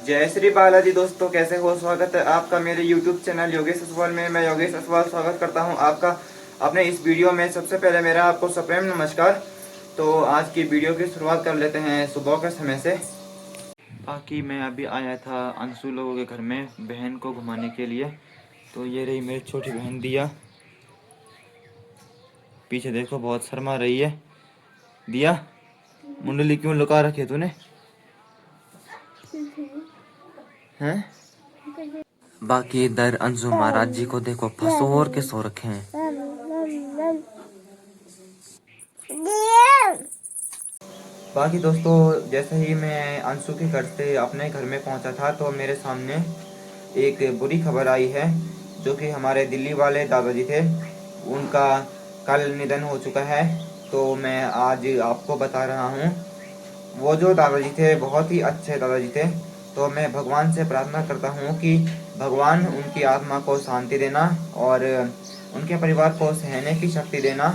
जय श्री बालाजी। दोस्तों कैसे हो? स्वागत है आपका मेरे YouTube चैनल योगेश असवाल में। मैं योगेश असवाल स्वागत करता हूं आपका अपने इस वीडियो में। सबसे पहले मेरा आपको सप्रेम नमस्कार। तो आज की वीडियो की शुरुआत कर लेते हैं सुबह के समय से। बाकी मैं अभी आया था अंशु लोगों के घर में बहन को घुमाने के लिए। तो ये रही मेरी छोटी बहन दिया, पीछे देखो बहुत शर्मा रही है। दिया, मुंडली क्यों लुका रखी है तूने? हैं? बाकी इधर अंशु महाराज जी को देखो फसोर के सो रखे हैं। बाकी दोस्तों जैसे ही मैं अंशु के घर से अपने घर में पहुंचा था तो मेरे सामने एक बुरी खबर आई है, जो कि हमारे दिल्ली वाले दादाजी थे, उनका कल निधन हो चुका है। तो मैं आज आपको बता रहा हूं। वो जो दादाजी थे बहुत ही अच्छे दादाजी थे। तो मैं भगवान से प्रार्थना करता हूं कि भगवान उनकी आत्मा को शांति देना और उनके परिवार को सहने की शक्ति देना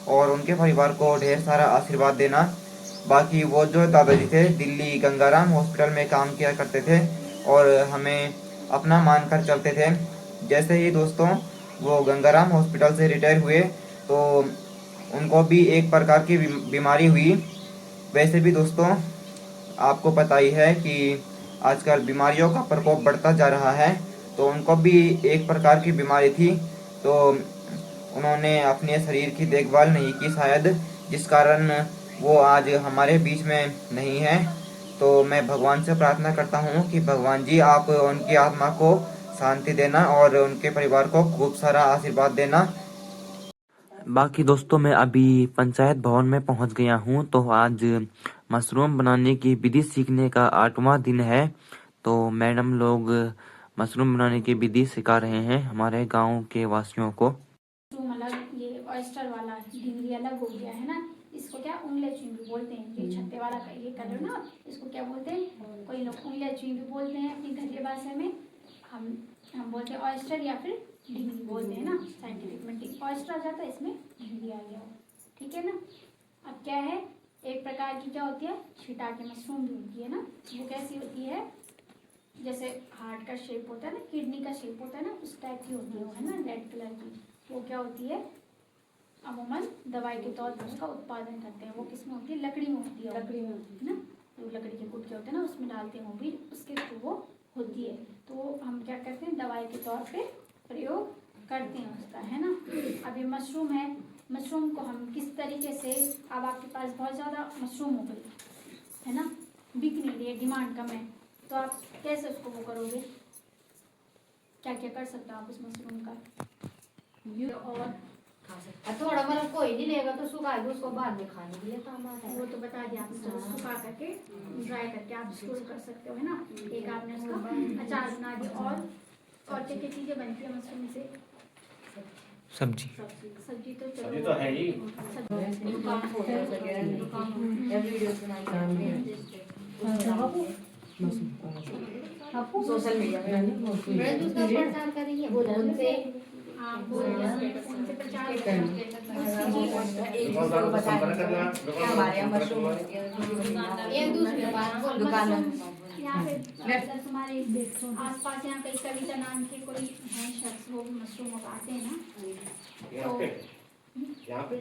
और उनके परिवार को ढेर सारा आशीर्वाद देना। बाकी वो जो दादाजी थे दिल्ली गंगाराम हॉस्पिटल में काम किया करते थे और हमें अपना मानकर चलते थे। जैसे ही दोस्तों वो गंगाराम हॉस्पिटल से रिटायर हुए तो उनको भी एक प्रकार की बीमारी हुई। वैसे भी दोस्तों आपको पता ही है कि आजकल बीमारियों का प्रकोप बढ़ता जा रहा है। तो उनको भी एक प्रकार की बीमारी थी, तो उन्होंने अपने शरीर की देखभाल नहीं की शायद, जिस कारण वो आज हमारे बीच में नहीं है। तो मैं भगवान से प्रार्थना करता हूँ कि भगवान जी आप उनकी आत्मा को शांति देना और उनके परिवार को खूब सारा आशीर्वाद देना। बाकी दोस्तों मैं अभी पंचायत भवन में पहुंच गया हूं। तो आज मशरूम बनाने की विधि सीखने का 8वां दिन है। तो मैडम लोग मशरूम बनाने की विधि सिखा रहे हैं हमारे गांव के वासियों को। मतलब ये ऑयस्टर वाला ढिंगरी अलग हो गया है ना, इसको क्या उंगले चुंगी बोलते हैं। ये छत्ते वाला ये कर रहे हो ना, इसको क्या बोलते हैं? कोई लोग उंगले चुंगी बोलते हैं अपनी घर के भाषा में। हम बोलते हैं ऑयस्टर या फिर ढिंगरी बोलते हैं ना। साइंटिफिक में ऑयस्टर आ जाता है, इसमें ढिंगरी आ गया, ठीक है ना। अब क्या है, एक प्रकार की क्या होती है, छिटा के मशरूम भी होती है ना। वो कैसी होती है, जैसे हार्ट का शेप होता है ना, किडनी का शेप होता है ना, उस टाइप की होती है वो, है ना, रेड कलर की। वो क्या होती है, अमूमन दवाई के तौर पर उसका उत्पादन करते हैं। वो किसमें होती है? लकड़ी में होती है। लकड़ी में होती है ना, जो लकड़ी के गुटके होते हैं ना, उसमें डालते हैं वो भी, उसके थ्रू वो होती है। तो हम क्या करते हैं, दवाई के तौर पे प्रयोग करते हैं उसका, है ना। अब ये मशरूम है, मशरूम को हम किस तरीके से, अब आपके पास बहुत ज़्यादा मशरूम हो गई है ना, बिक नहीं रही है, डिमांड कम है, तो आप कैसे उसको वो करोगे? क्या क्या कर सकते हो आप उस मशरूम का? और थोड़ा मतलब कोई नहीं लेगा तो सुखा के उसको बाद में खाने के लिए काम आता है। वो तो बता दिया आपने, तो सुखा करके ड्राई करके आप स्टोर कर सकते हो, है ना। एक आपने उसका अचार बना दिया। और क्या क्या चीज़ें बनती है मशरूम से? सब्जी सब्जी तो सब्जी तो है ही। सोशल मीडिया में उसका प्रचार करेंगे उनसे। हाँ, उनसे प्रचार एक दूसरे को बताया हमारे यहाँ मशरूम एक दूसरे बात दुकान यहाँ पे अगर तुम्हारे आसपास यहाँ कहीं कविता नाम के कोई है शख्स, वो मशरूम उगाते हैं ना, यहाँ पे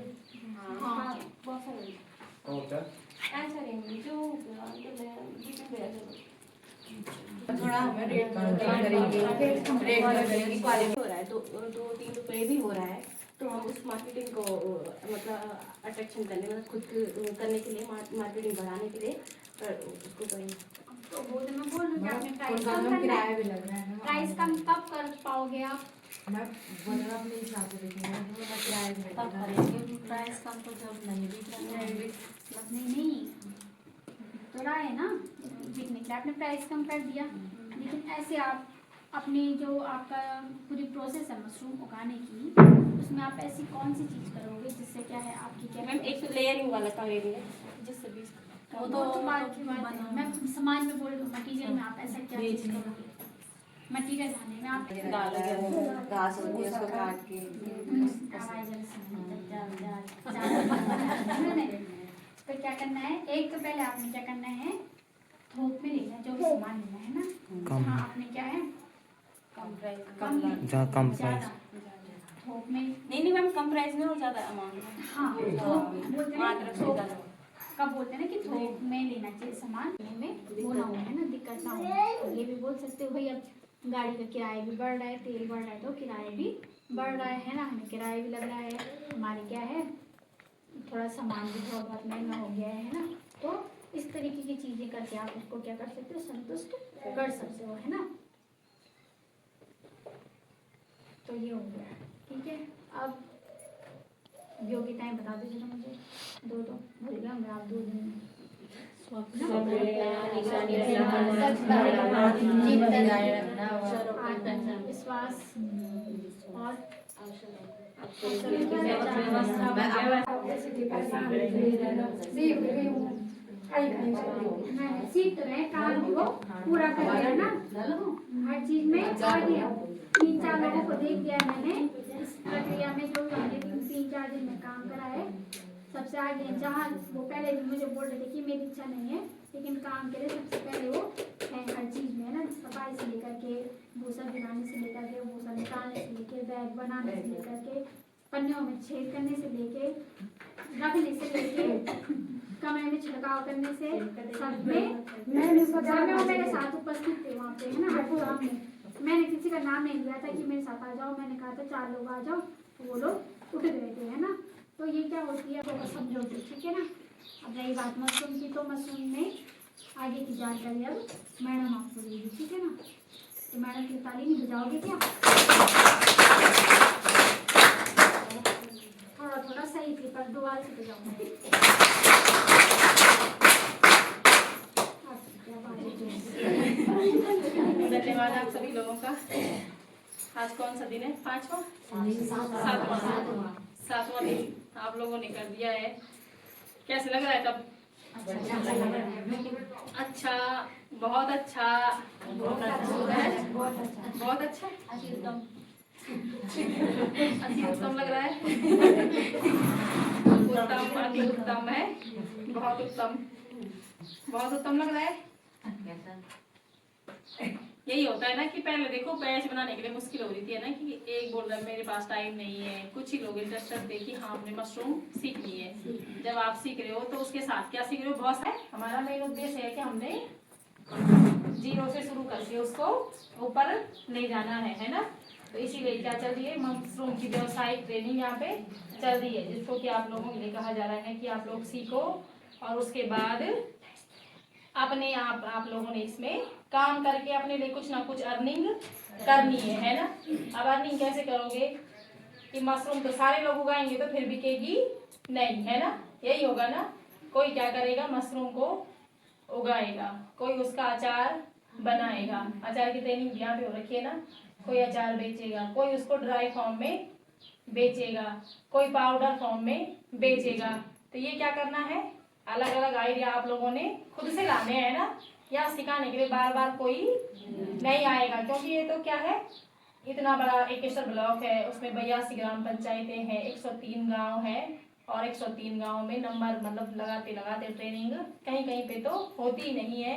हाँ बहुत सारे थोड़ा हमें रेट करेंगे क्वालिटी हो रहा है तो 2-3 रुपये भी हो रहा है। तो हम उस मार्केटिंग को मतलब अट्रैक्शन करने, मतलब खुद करने के लिए, मार्केटिंग बढ़ाने के लिए उसको करेंगे। तो वो तो मैं बोल रही हूँ कि आपने प्राइस कम कम करना किराया है। भी लग रहा है। प्राइस कम कब कर पाओगे आप? मैं बोला अपने हिसाब से देखेंगे, किराया तब करेंगे। प्राइस कम तो जब नहीं नहीं तो रहा है ना, बिकने के लिए आपने प्राइस कम कर दिया। लेकिन ऐसे आप अपनी जो आपका पूरी प्रोसेस है मशरूम उगाने की, उसमें आप ऐसी कौन सी चीज़ करोगे जिससे क्या है आपकी क्या? मैम एक लेयरिंग वाला करेंगे जिससे भी वो तो बात की बात है। मैं सामान में बोल रही हूँ, मटीरियल में आप ऐसा क्या चीज़ करोगे? मटीरियल लाने में आप घास होती है उसको काट के तो क्या करना है, एक तो पहले आपने क्या करना है, थोक में लेना है, जो भी सामान लेना है ना। कम। हाँ, आपने क्या है, कम प्राइस कम जहाँ कम ज़्यादा प्राइस। थोक में। नहीं मैम, कम प्राइस में और ज़्यादा अमाउंट। हाँ, थोक बोलते हैं मात्रा ना, से थोक ज़्यादा। कब बोलते हैं ना कि थोक में लेना चाहिए सामान, में वो ना हो, है ना, दिक्कत ना हो। ये भी बोल सकते हो भाई, अब गाड़ी का किराया भी बढ़ रहा है, तेल बढ़ रहा है, तो किराया भी बढ़ रहा है ना, हमें किराया भी लग रहा है, हमारे क्या है, थोड़ा सामान भी थोड़ा बहुत महंगा हो गया है ना। तो इस तरीके की चीज़ें करके आप उसको क्या कर सकते हो, संतुष्ट कर सकते हो, है ना। तो ये हो गया, ठीक है। अब योग्यताएं बता दीजिए ना मुझे, दो भूल गया मैं, आप 2 दिन में। आत्मविश्वास और सीख रहे हैं, काम को पूरा कर रहे हैं ना, हर चीज में आगे आओ। 3-4 लोगों को देख दिया मैंने इस प्रक्रिया में, जो हमने 3-4 दिन में काम करा है, सबसे आगे हैं। जहाँ वो पहले भी मुझे बोल रहे थे कि मेरी इच्छा नहीं है, लेकिन काम के लिए सबसे पहले वो है हर चीज़ में, है ना, सफाई से लेकर के, भूसा गिराने से लेकर के, भूसा निकालने से लेकर, बैग बनाने से लेकर के, पन्नियों में छेद करने से लेके, रखने से लेके, कमरे में छिड़काव करने से, सब में वो मेरे साथ उपस्थित थे वहाँ पे, है ना, हर काम में। मैंने किसी का नाम नहीं लिया था कि मेरे साथ आ जाओ, मैंने कहा था 4 लोग आ जाओ, तो वो लोग उठ गए थे, है ना। तो ये क्या होती है, वो समझो, ठीक है ना। अब रही बात मशरूम की, तो मशरूम में आगे की जानकारी अब मैडम आपको देगी, ठीक है ना। तो मैडम की ताली नहीं बजाओगे क्या? थोड़ा थोड़ा सही थी, पर दोबारा से बजाओगे। धन्यवाद आप सभी लोगों का। आज कौन सा दिन है? 5वां 7वां दिन आप लोगों ने कर दिया है। कैसे लग रहा है तब? अच्छा, बहुत अच्छा, बहुत अच्छा, अति उत्तम लग रहा है। उत्तम, अति उत्तम है, बहुत उत्तम, बहुत उत्तम लग रहा है। यही होता है ना कि पहले देखो बैच बनाने के लिए मुश्किल हो रही थी, है ना, कि एक बोल रहा है मेरे पास टाइम नहीं है, कुछ ही लोग इंटरेस्टेड थे कि हाँ हमने मशरूम सीख ली है। जब आप सीख रहे हो तो उसके साथ क्या सीख रहे हो? बहुत है। हमारा मेन उद्देश्य है कि हमने 0 से शुरू करके उसको ऊपर ले जाना है ना। तो इसीलिए क्या चल रही है, मशरूम की व्यावसायिक ट्रेनिंग यहाँ पे चल रही है, जिसको कि आप लोगों के लिए कहा जा रहा है कि आप लोग सीखो और उसके बाद अपने आप लोगों ने इसमें काम करके अपने लिए कुछ ना कुछ अर्निंग करनी है ना। अब अर्निंग कैसे करोगे कि मशरूम तो सारे लोग उगाएंगे तो फिर बिकेगी नहीं, है ना, यही होगा ना। कोई क्या करेगा, मशरूम को उगाएगा, कोई उसका अचार बनाएगा, अचार की ट्रेनिंग यहाँ पे हो रखी है ना, कोई अचार बेचेगा, कोई उसको ड्राई फॉर्म में बेचेगा, कोई पाउडर फॉर्म में बेचेगा। तो ये क्या करना है, अलग अलग आइडिया आप लोगों ने खुद से लाने हैं ना, या सिखाने के लिए बार बार कोई नहीं आएगा, क्योंकि ये तो क्या है, इतना बड़ा एकेश्वर ब्लॉक है, उसमें 82 ग्राम पंचायतें हैं, 103 गांव है, और 103 गांव में नंबर मतलब लगाते लगाते ट्रेनिंग कहीं कहीं पे तो होती ही नहीं है,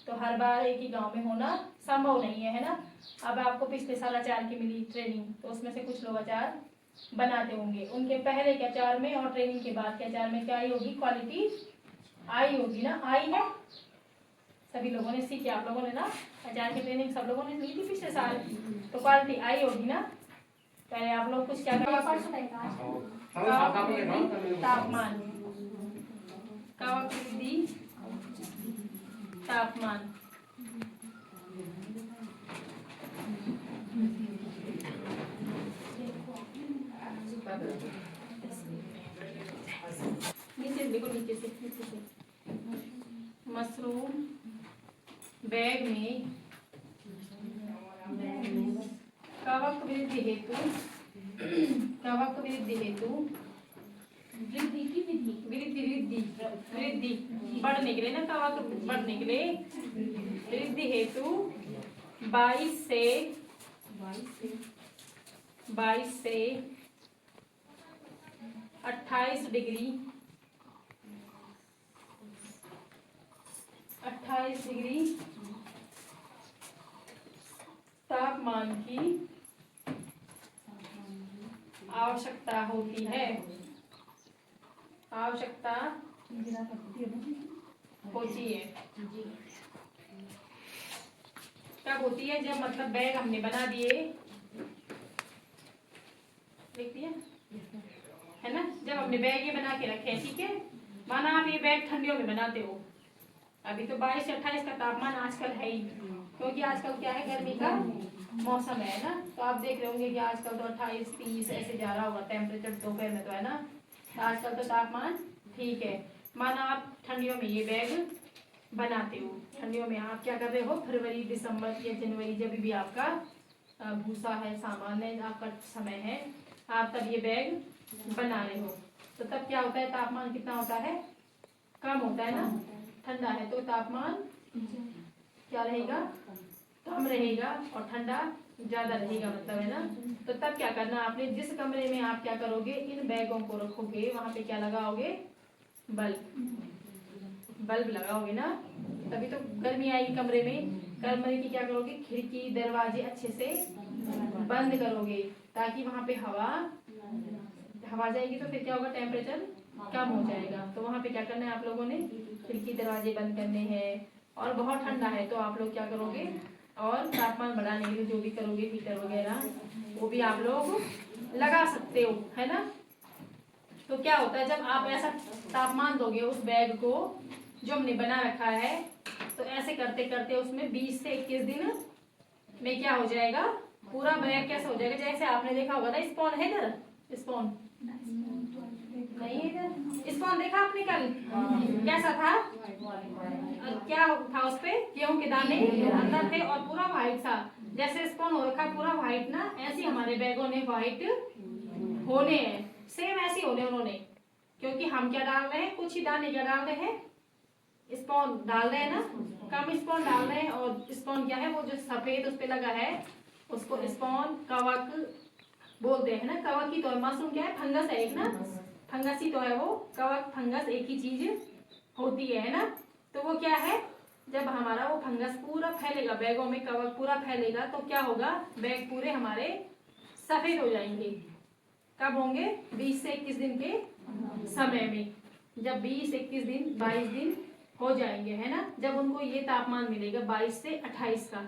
तो हर बार एक ही गांव में होना संभव नहीं है ना। अब आपको पिछले साल अचार की मिली ट्रेनिंग, तो उसमें से कुछ लोग अचार बनाते होंगे, उनके पहले के अचार में और ट्रेनिंग के बाद के अचार में क्या आई होगी, क्वालिटी आई होगी ना, आई है। सभी लोगों ने सीखी, आप लोगों ने ना अचार की ट्रेनिंग सब लोगों ने ली थी पिछले साल, तो क्वालिटी आई होगी ना। पहले आप लोग कुछ क्या करें, तापमान, कवक वृद्धि तापमान, नीचे देखो, नीचे से मशरूम बैग में कवक वृद्धि हेतु वृद्धि बढ़ने के लिए ना, कवक बढ़ने के लिए वृद्धि हेतु 22 से 28 डिग्री 28 डिग्री तापमान की आवश्यकता होती है। आवश्यकता होती है कब होती है? जब मतलब बैग हमने बना दिए, देख दिया है ना, जब हमने बैग ये बना के रखे हैं, ठीक है। माना आप ये बैग ठंडियों में बनाते हो, अभी तो 22 से 28 का तापमान आजकल है ही, क्योंकि आजकल क्या है, गर्मी का मौसम है ना। तो आप देख रहे होंगे कि आजकल तो 28-30 ऐसे जा रहा होगा टेम्परेचर दोपहर में, तो है ना। तो आजकल तो तापमान ठीक है। माना आप ठंडियों में ये बैग बनाते हो, ठंडियों में आप क्या कर रहे हो, फरवरी दिसंबर या जनवरी, जब भी आपका भूसा है, सामान है, आपका समय है, आप तब ये बैग बना रहे हो। तो तब क्या होता है, तापमान कितना होता है, कम होता है ना, ठंडा है तो तापमान क्या रहेगा, कम रहेगा, और ठंडा ज्यादा रहेगा, मतलब है ना। तो तब क्या करना, आपने जिस कमरे में आप क्या करोगे, इन बैगों को रखोगे, वहां पे क्या लगाओगे, बल्ब लगाओगे ना, तभी तो गर्मी आएगी कमरे में। कमरे की क्या करोगे, खिड़की दरवाजे अच्छे से बंद करोगे, ताकि वहां पे हवा जाएगी, तो फिर क्या होगा, टेम्परेचर कम हो जाएगा। तो वहां पे क्या करना है, आप लोगों ने खिड़की दरवाजे बंद करने हैं। और बहुत ठंडा है तो आप लोग क्या करोगे, और तापमान बढ़ाने के लिए जो भी करोगे, हीटर वगैरह वो भी आप लोग लगा सकते हो, है ना। तो क्या होता है, जब आप ऐसा तापमान दोगे उस बैग को जो हमने बना रखा है, तो ऐसे करते करते उसमें 20 से 21 दिन में क्या हो जाएगा, पूरा बैग कैसा हो जाएगा, जैसे आपने देखा होगा ना, स्पॉन है इधर, स्पॉन नहीं है इधर, स्पॉन देखा आपने कल, कैसा था, क्या था उस पे, गेहूं के दाने अंदर थे और पूरा व्हाइट था। जैसे स्पॉन हो रखा पूरा व्हाइट ना, ऐसे हमारे बैगों ने व्हाइट होने हैं, सेम ऐसे होने उन्होंने, क्योंकि हम क्या डाल रहे हैं, कुछ ही दाने क्या डाल रहे हैं, स्पॉन डाल रहे हैं ना, कम स्पॉन डाल रहे हैं। और स्पॉन क्या है, वो जो सफेद उस पे लगा है उसको स्पॉन कवक बोलते हैं ना। कवक ही तो है, मशरूम क्या है, फंगस है एक ना, फंगस ही तो है वो, कवक फंगस एक ही चीज होती है ना। तो वो क्या है, जब हमारा वो फंगस पूरा फैलेगा बैगों में, कवक पूरा फैलेगा, तो क्या होगा, बैग पूरे हमारे सफेद हो जाएंगे। कब होंगे, 20 से 21 दिन के समय में, जब 20-21 दिन 22 दिन हो जाएंगे, है ना, जब उनको ये तापमान मिलेगा 22 से 28 का।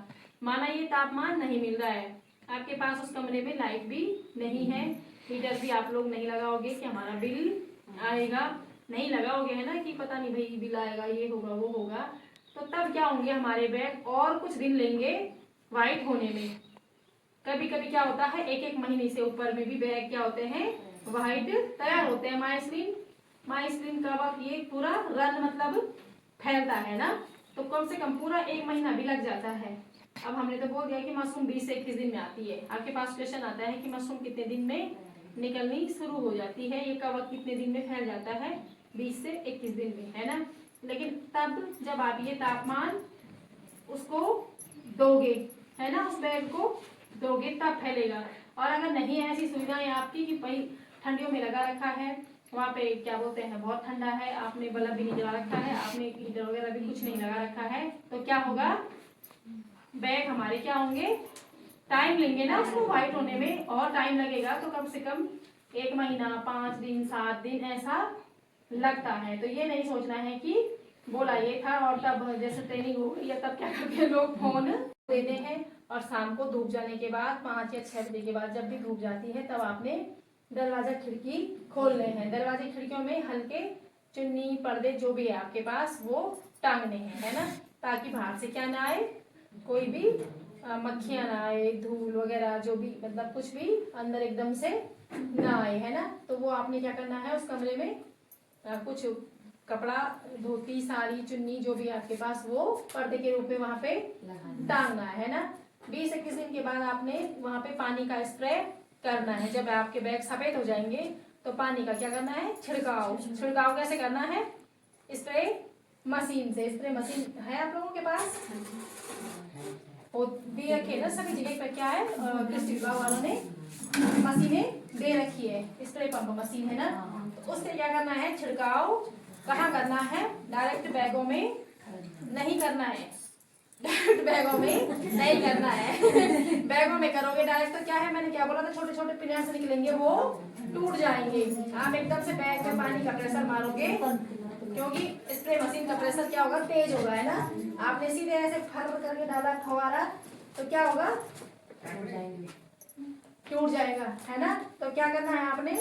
माना ये तापमान नहीं मिल रहा है, आपके पास उस कमरे में लाइट भी नहीं है, हीटर भी आप लोग नहीं लगाओगे कि हमारा बिल आएगा, नहीं लगाओगे, है ना, कि पता नहीं भाई बिल आएगा, ये होगा वो होगा। तो तब क्या होंगे, हमारे बैग और कुछ दिन लेंगे वाइट होने में। कभी कभी क्या होता है, 1-1 महीने से ऊपर में भी बैग क्या होते हैं, वाइट तैयार होते हैं। माइसलिन कवक ये पूरा रन मतलब फैलता है ना, तो कम से कम पूरा 1 महीना भी लग जाता है। अब हमने तो बोल दिया कि मशरूम 20 से 21 दिन में आती है। आपके पास क्वेश्चन आता है कि मशरूम कितने दिन में निकलनी शुरू हो जाती है, ये कवक कितने दिन में फैल जाता है, 20 से 21 दिन में, है ना। लेकिन तब जब आप ये तापमान उसको दोगे, है ना, उस बैग को दोगे तब फैलेगा। और अगर नहीं है ऐसी सुविधाएं आपकी कि भाई ठंडियों में लगा रखा है, वहाँ पे क्या बोलते हैं बहुत ठंडा है, आपने बल्ब भी नहीं जला रखा है, आपने हीटर वगैरह भी कुछ नहीं लगा रखा है, तो क्या होगा, बैग हमारे क्या होंगे, टाइम लेंगे ना उसको व्हाइट होने में, और टाइम लगेगा तो कम से कम 1 महीना, 5 दिन, 7 दिन ऐसा लगता है। तो ये नहीं सोचना है कि बोला ये था और तब जैसे ट्रेनिंग हो गई है तब क्या करते हैं लोग, फोन देते हैं, और शाम को धूप जाने के बाद 5 या 6 बजे के बाद जब भी धूप जाती है तब आपने दरवाजा खिड़की खोलने हैं। दरवाजे खिड़कियों में हल्के चुन्नी पर्दे जो भी है आपके पास वो टांगने हैं, है ना, ताकि बाहर से क्या ना आए, कोई भी मक्खियां ना आए, धूल वगैरह जो भी मतलब कुछ भी अंदर एकदम से ना आए, है ना। तो वो आपने क्या करना है, उस कमरे में कुछ कपड़ा, धोती, साड़ी, चुन्नी जो भी आपके पास वो पर्दे के रूप में वहां पे टांगना है ना। 20-21 दिन के बाद आपने वहां पे पानी का स्प्रे करना है। जब आपके बैग सफेद हो जाएंगे तो पानी का क्या करना है, छिड़काव कैसे करना है, स्प्रे मशीन से। स्प्रे मशीन है आप लोगों के पास, वो दे रखी है ना सभी जगह पे, क्या है कृषि विभाग वालों ने मशीनें दे रखी है, स्प्रे पंप मशीन है ना। तो उससे क्या करना है, छिड़काव कहाँ करना है, डायरेक्ट बैगों में नहीं करना है डायरेक्ट बैगों में नहीं करना है। बैगों में करोगे डायरेक्ट तो क्या है, मैंने क्या बोला था, छोटे छोटे पिनियंस निकलेंगे, वो टूट जाएंगे। आप एकदम से बैग में पानी का प्रेशर मारोगे, क्योंकि स्प्रे मशीन का प्रेशर क्या होगा, तेज होगा, है ना। आपने सीधे ऐसे फर करके डाला फवारा तो क्या होगा, टूट जाएगा, है ना। तो क्या करना है आपने,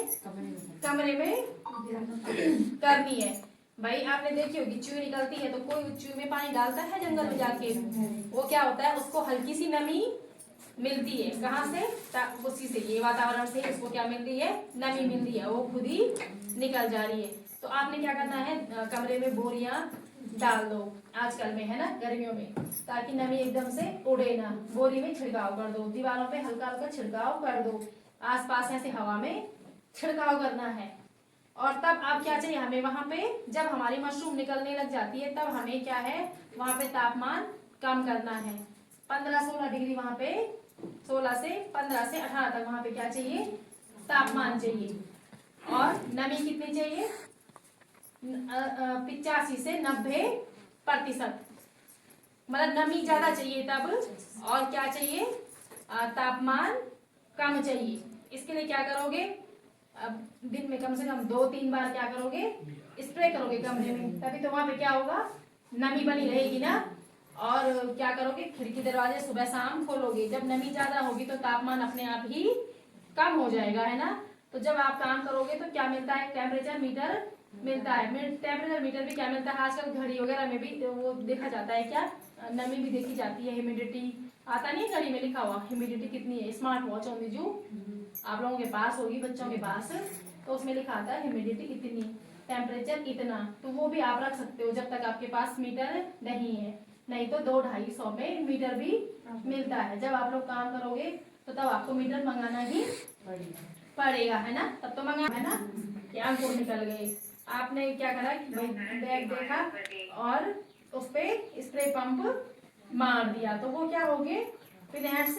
कमरे में करनी है। भाई आपने देखी होगी चूई निकलती है तो कोई चूई में पानी डालता है जंगल में जाके, वो क्या होता है, उसको हल्की सी नमी मिलती है। कहाँ से, उसी से, ये वातावरण से उसको क्या मिलती है, नमी मिलती है, वो खुद ही निकल जा रही है। तो आपने क्या करना है, कमरे में बोरियां डाल दो आजकल में, है ना, गर्मियों में, ताकि नमी एकदम से उड़े ना। बोरी में छिड़काव कर दो, दीवारों पे हल्का हल्का छिड़काव कर दो, आसपास ऐसे हवा में छिड़काव करना है। और तब आप क्या चाहिए हमें, वहां पे जब हमारी मशरूम निकलने लग जाती है तब हमें क्या है, वहां पे तापमान कम करना है। 15-16 डिग्री, वहां पे 16 से 15 से 18 तक वहां पे क्या चाहिए, तापमान चाहिए। और नमी कितनी चाहिए, 85 से 90%, मतलब नमी ज्यादा चाहिए तब, और क्या चाहिए, तापमान कम चाहिए। इसके लिए क्या करोगे, अब दिन में कम से कम 2-3 बार क्या करोगे, स्प्रे करोगे कमरे में, तभी तो वहां पे क्या होगा, नमी बनी रहेगी ना। और क्या करोगे, खिड़की दरवाजे सुबह शाम खोलोगे। जब नमी ज्यादा होगी तो तापमान अपने आप ही कम हो जाएगा, है ना। तो जब आप काम करोगे तो क्या मिलता है, टेम्परेचर मीटर मिलता है। टेम्परेचर मीटर भी क्या मिलता है, आजकल घड़ी वगैरह में भी वो देखा जाता है, क्या नमी भी देखी जाती है, ह्यूमिडिटी आता नहीं है घड़ी में लिखा हुआ, ह्यूमिडिटी कितनी है, स्मार्ट वॉच होगी जो आप लोगों के पास होगी, बच्चों के पास, तो उसमें लिखा आता है ह्यूमिडिटी इतनी, टेम्परेचर इतना। तो वो भी आप रख सकते हो जब तक आपके पास मीटर नहीं है। नहीं तो 200-250 में मीटर भी मिलता है। जब आप लोग काम करोगे तो तब आपको मीटर मंगाना ही पड़ेगा, है ना। तब तो मंगा, है ना, कि अंकुर निकल गए। आपने क्या करा कि भाई बैग देखा और उस पे स्प्रे पंप मार दिया, तो वो क्या हो गए, पिनेट्स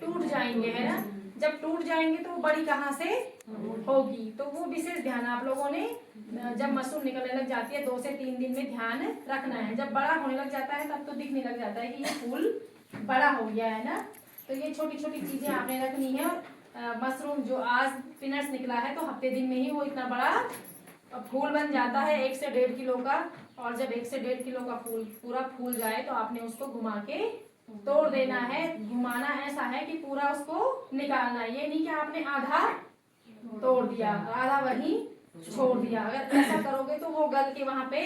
टूट जाएंगे, है ना। जब टूट जाएंगे तो वो बड़ी कहाँ से होगी, तो वो विशेष ध्यान आप लोगों ने जब मशरूम निकलने लग जाती है 2 से 3 दिन में ध्यान रखना है। जब बड़ा होने लग जाता है तब तो दिखने लग जाता है कि ये फूल बड़ा हो गया, है ना। तो ये छोटी छोटी चीजें आपने रखनी है। मशरूम जो आज पिनट्स निकला है तो हफ्ते दिन में ही वो इतना बड़ा फूल बन जाता है, 1 से 1.5 किलो का। और जब 1 से 1.5 किलो का फूल पूरा फूल जाए तो आपने उसको घुमा के तोड़ देना है। घुमाना ऐसा है कि पूरा उसको निकालना है, ये नहीं कि आपने आधा तोड़ दिया आधा वही छोड़ दिया। अगर ऐसा करोगे तो वो गल के वहां पे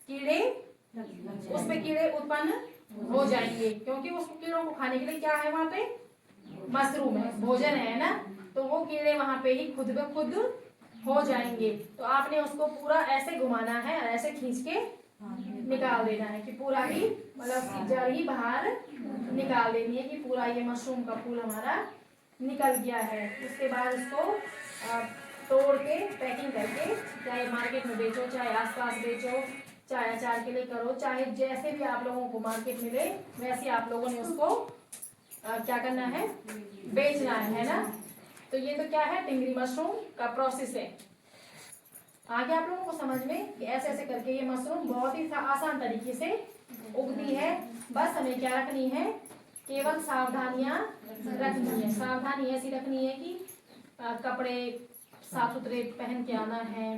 कीड़े, उस पे कीड़े उत्पन्न हो जाएंगे, क्योंकि उस कीड़ों को खाने के लिए क्या है, वहां पे मशरूम है, भोजन है ना। तो वो कीड़े वहां पे ही खुद ब खुद हो जाएंगे। तो आपने उसको पूरा ऐसे घुमाना है, ऐसे खींच के निकाल देना है कि पूरा ही, मतलब जड़ ही बाहर निकाल देनी है कि पूरा ये मशरूम का फूल हमारा निकल गया है। उसके बाद उसको तोड़ के पैकिंग करके, चाहे मार्केट में बेचो, चाहे आसपास बेचो, चाहे अचार के लिए करो, चाहे जैसे भी आप लोगों को मार्केट मिले वैसे आप लोगों ने उसको क्या करना है, बेचना है ना। तो ये तो क्या है, टिंगरी मशरूम का प्रोसेस है। आगे आप लोगों को समझ में कि ऐसे ऐसे करके ये मशरूम बहुत ही आसान तरीके से उगती है। बस हमें क्या रखनी है, केवल सावधानियां रखनी है। सावधानी ऐसी रखनी है कि कपड़े साफ सुथरे पहन के आना है,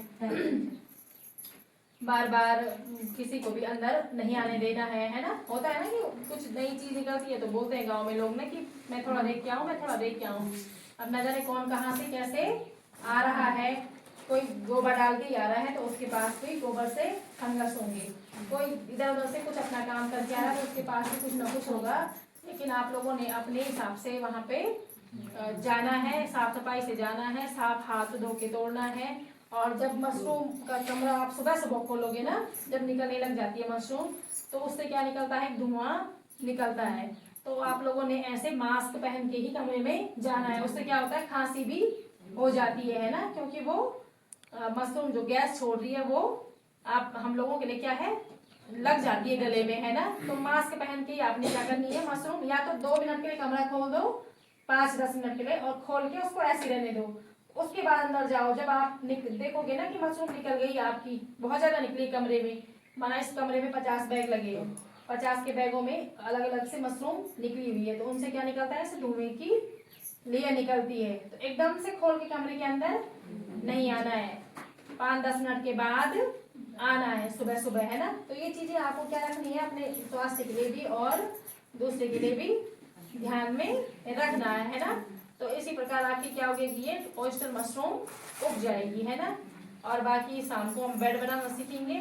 बार बार किसी को भी अंदर नहीं आने देना है ना। होता है ना कि कुछ नई चीज निकलती है तो बोलते हैं गांव में लोग ना कि मैं थोड़ा देख के आऊँ, मैं थोड़ा देख के आऊँ। अब न जाने कौन कहाँ से कैसे आ रहा है, कोई गोबर डाल के आ रहा है तो उसके पास भी गोबर से फंगस होंगे, कोई इधर उधर से कुछ अपना काम करके आ रहा है तो उसके पास भी कुछ ना कुछ होगा। लेकिन आप लोगों ने अपने हिसाब से वहाँ पे जाना है, साफ सफाई से जाना है, साफ हाथ धो के तोड़ना है। और जब मशरूम का कमरा आप सुबह सुबह खोलोगे ना, जब निकलने लग जाती है मशरूम, तो उससे क्या निकलता है, धुआं निकलता है। तो आप लोगों ने ऐसे मास्क पहन के ही कमरे में जाना है। उससे क्या होता है, खांसी भी हो जाती है ना, क्योंकि वो मशरूम जो गैस छोड़ रही है वो आप हम लोगों के लिए क्या है, लग जाती है गले में, है ना। तो मास्क पहन के ही आपने क्या करनी है, मशरूम या तो 2 मिनट के लिए कमरा खोल दो, 5-10 मिनट के लिए, और खोल के उसको ऐसे रहने दो। उसके बाद अंदर जाओ। जब आप देखोगे ना कि मशरूम निकल गई आपकी, बहुत ज्यादा निकली कमरे में, माना इस कमरे में 50 बैग लगे हैं, 50 के बैगों में अलग अलग से मशरूम निकली हुई है, तो उनसे क्या निकलता है, ऐसे धुएं की लेयर निकलती है। तो एकदम से खोल के कमरे के अंदर नहीं आना है, 5-10 मिनट के बाद आना है, सुबह सुबह, है ना। तो ये चीजें आपको क्या रखनी है, अपने स्वास्थ्य के लिए भी और दूसरे के लिए भी ध्यान में रखना है ना। तो इसी प्रकार आपकी क्या होगी, ये ऑयस्टर मशरूम उग जाएगी, है ना। और बाकी शाम को हम बेड बनाना सीखेंगे,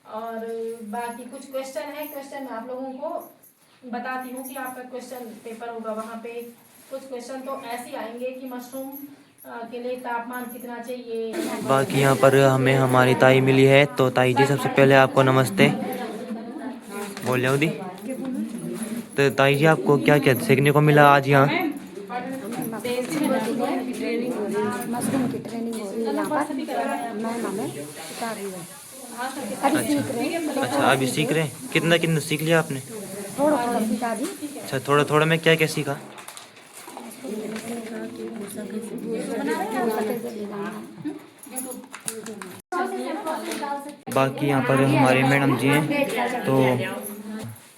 और बाकी कुछ क्वेश्चन है, क्वेश्चन मैं आप लोगों को बताती हूँ कि आपका क्वेश्चन पेपर होगा, वहाँ पे कुछ क्वेश्चन तो ऐसे आएंगे कि मशरूम के लिए तापमान कितना चाहिए। बाकी यहाँ पर हमें हमारी ताई मिली है, तो ताई जी सबसे पहले आपको नमस्ते बोल दी। तो ताई जी आपको क्या क्या सीखने को मिला आज यहाँ? मशरूम की ट्रेनिंग हो रही है यहाँ पर, मैम हमें सिखा रही है। अभी सीख रहे हैं। अच्छा अभी सीख रहे हैं, कितना कितना सीख लिया आपने? थोड़ा थोड़ा सिखा दी। अच्छा थोड़ा थोड़ा में क्या क्या सीखा? बाकी यहाँ पर हमारे मैडम जी हैं,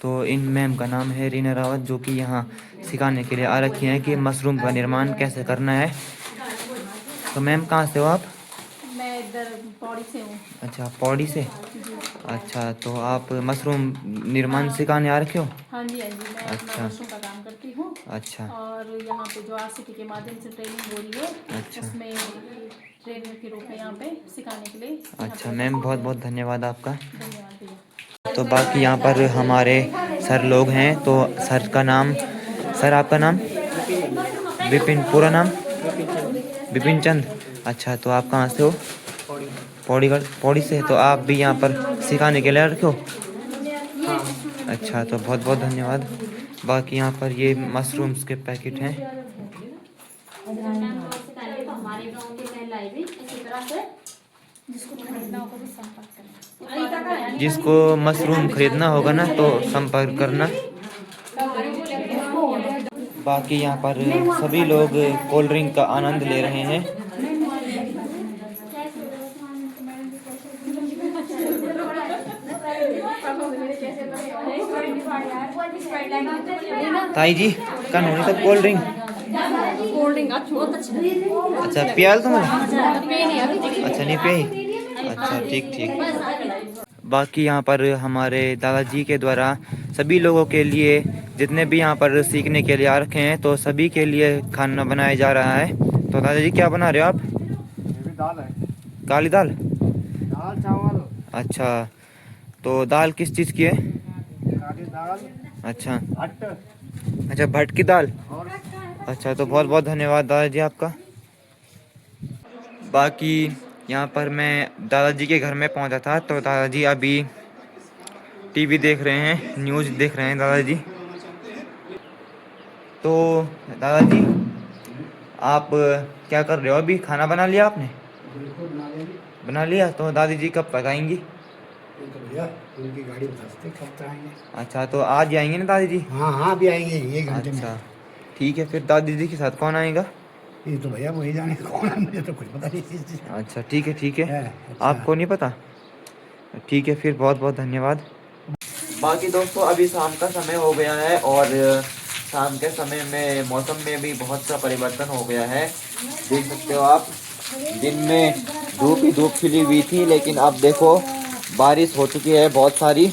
तो इन मैम का नाम है रीना रावत, जो कि यहाँ सिखाने के लिए आ रखी हैं कि मशरूम का निर्माण कैसे करना है। तो मैम कहाँ से हो आप? मैं इधर पौड़ी से हूँ। अच्छा पौड़ी से। अच्छा तो आप मशरूम निर्माण सिखाने आ रखे हो? हाँ जी, हाँ जी, मैं अपना अच्छा। मशरूम का काम करती हूँ। अच्छा और यहाँ पे जो आरसीटी के माध्यम से ट्रेनिंग हो रही है, अच्छा। उसमें ट्रेनर के रूप में यहाँ पे सिखाने के लिए। अच्छा मैम बहुत बहुत धन्यवाद आपका। धन्यवाद भैया। तो बाकी यहाँ पर हमारे सर लोग हैं, तो सर का नाम, सर आपका नाम? विपिन, पूरा नाम? विपिन चंद। अच्छा तो आप कहाँ से हो? पौड़ी से। तो आप भी यहाँ पर सिखाने के लिए रखे हो? अच्छा तो बहुत बहुत धन्यवाद। बाकी यहाँ पर ये मशरूम्स के पैकेट हैं। हमारे गांव के महिलाएं भी इसी तरह से जिसको खरीदना होगा तो संपर्क करें। जिसको मशरूम खरीदना होगा ना तो संपर्क करना। बाकी यहाँ पर सभी लोग कोल्ड ड्रिंक का आनंद ले रहे हैं। ताई जी कन होनी तो कोल्ड ड्रिंक अच्छा पियाल तुम्हें? अच्छा नहीं पियाई? अच्छा ठीक ठीक। बाकी यहाँ पर हमारे दादाजी के द्वारा सभी लोगों के लिए, जितने भी यहाँ पर सीखने के लिए आ रखे हैं, तो सभी के लिए खाना बनाया जा रहा है। तो दादाजी क्या बना रहे हो आप? दाल है। काली दाल? दाल चावल। अच्छा तो दाल किस चीज़ की है? काली दाल। अच्छा भट्ट। अच्छा भट्ट की दाल। और अच्छा तो बहुत बहुत धन्यवाद दादाजी आपका। बाकी यहाँ पर मैं दादाजी के घर में पहुँचा था, तो दादाजी अभी टीवी देख रहे हैं, न्यूज़ देख रहे हैं दादाजी। तो दादाजी आप क्या कर रहे हो अभी? खाना बना लिया आपने? बिल्कुल बना लेंगे। बना लिया। तो दादाजी कब पकाएंगी? ये तो भैया उनकी गाड़ी बदलते कब आएंगे। अच्छा तो आज ही आएंगे ना दादाजी? हाँ हाँ अभी आएंगे 1 घंटे में। अच्छा ठीक है। फिर दादाजी के साथ कौन आएगा? ये तो भैया वही जाने कौन है, मुझे तो कुछ पता नहीं इस चीज़ का। अच्छा ठीक है ठीक है। है, अच्छा। आपको नहीं पता? ठीक है फिर बहुत बहुत धन्यवाद। बाकी दोस्तों अभी शाम का समय हो गया है, और शाम के समय में मौसम में भी बहुत सा परिवर्तन हो गया है। देख सकते हो आप, दिन में धूप ही धूप खिली हुई थी, लेकिन अब देखो बारिश हो चुकी है बहुत सारी।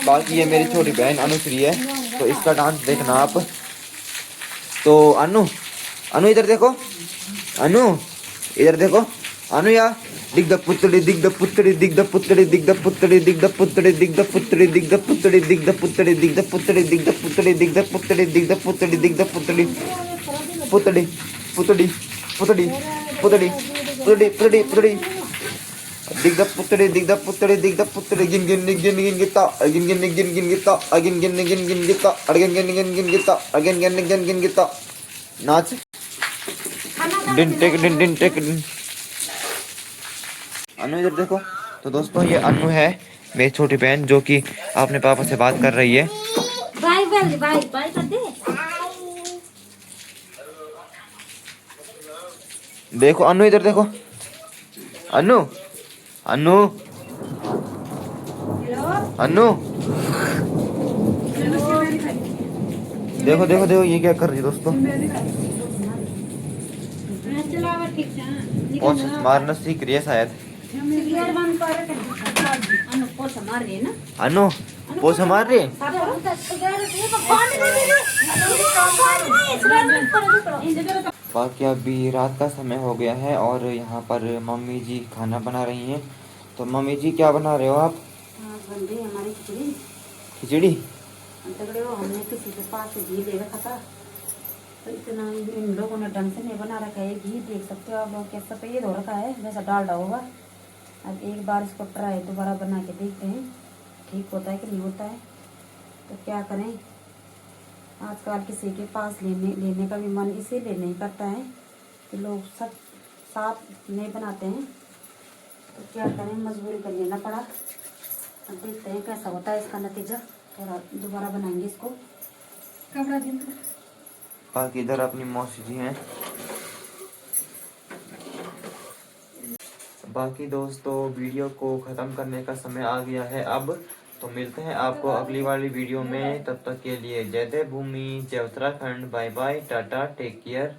बाकी ये मेरी छोटी बहन अनुश्री है, तो इसका डांस देखना आप। तो अनु, अनु इधर देखो, अनु इधर देखो, अनु यार दिग द पुतड़ी दिग द पुतड़ी दिग द पुतड़ी दिग द पुतड़ी दिग द पुतड़ी दिग द पुतड़ी दिग द पुतड़ी दिग द पुतड़ी दिग द पुतड़ी दिग द पुतड़ी दिग द पुतड़ी दिग द पुतड़ी दिग द पुतड़ी पुतड़ी पुतड़ी पुतड़ी पुतड़ी पुतड़ी पुतड़ी पुतड़ी दिग द पुतड़ी दिग द पुतड़ी दिग द पुतड़ी गिन गिन गिन गिन गिता गिन गिन गिन गिन गिता अगिन गिन गिन गिन गिता अगिन गिन गिन गिन गिता अगिन गिन गिन गिन गिता। नाच डिन टेक डिन डिन टेक डिन। अनु इधर देखो। तो दोस्तों ये अनु है मेरी छोटी बहन, जो कि अपने पापा से बात कर रही है। बाय बाय बाय बाय कर दे। देखो अनु इधर देखो, अनु अनु अनु देखो देखो देखो ये क्या कर रही है दोस्तों। पोछ मारना सीख रही है शायद। अनु पोछ मार रही है। बाकी अभी रात का समय हो गया है और यहाँ पर मम्मी जी खाना बना रही हैं। तो मम्मी जी क्या बना रहे हो आप? हमारी खिचड़ी खिचड़ी। तगड़े हो, हमने किसी के पास से घी ले रखा था तो इतना इन लोगों ने ढंग से नहीं बना रखा है। घी देख सकते हो आप लोग कैसा सफेद हो रखा है, जैसा डालडा होगा। अब एक बार इसको ट्राई दोबारा बना के देखते हैं ठीक होता है कि नहीं होता है। तो क्या करें, आजकल किसी के पास लेने का भी मन इसीलिए नहीं करता है कि लोग सब साथ नहीं बनाते हैं। तो क्या करें, मजबूरी कर लेना पड़ा। अब देखते हैं कैसा होता है इसका नतीजा। थोड़ा दोबारा बनाएंगे इसको। कपड़ा दिन बाकी इधर अपनी मौसी जी हैं। बाकी दोस्तों वीडियो को ख़त्म करने का समय आ गया है अब। तो मिलते हैं आपको अगली वाली वीडियो में। तब तक के लिए जय देव भूमि, जय Uttarakhand, bye bye, tata, take care.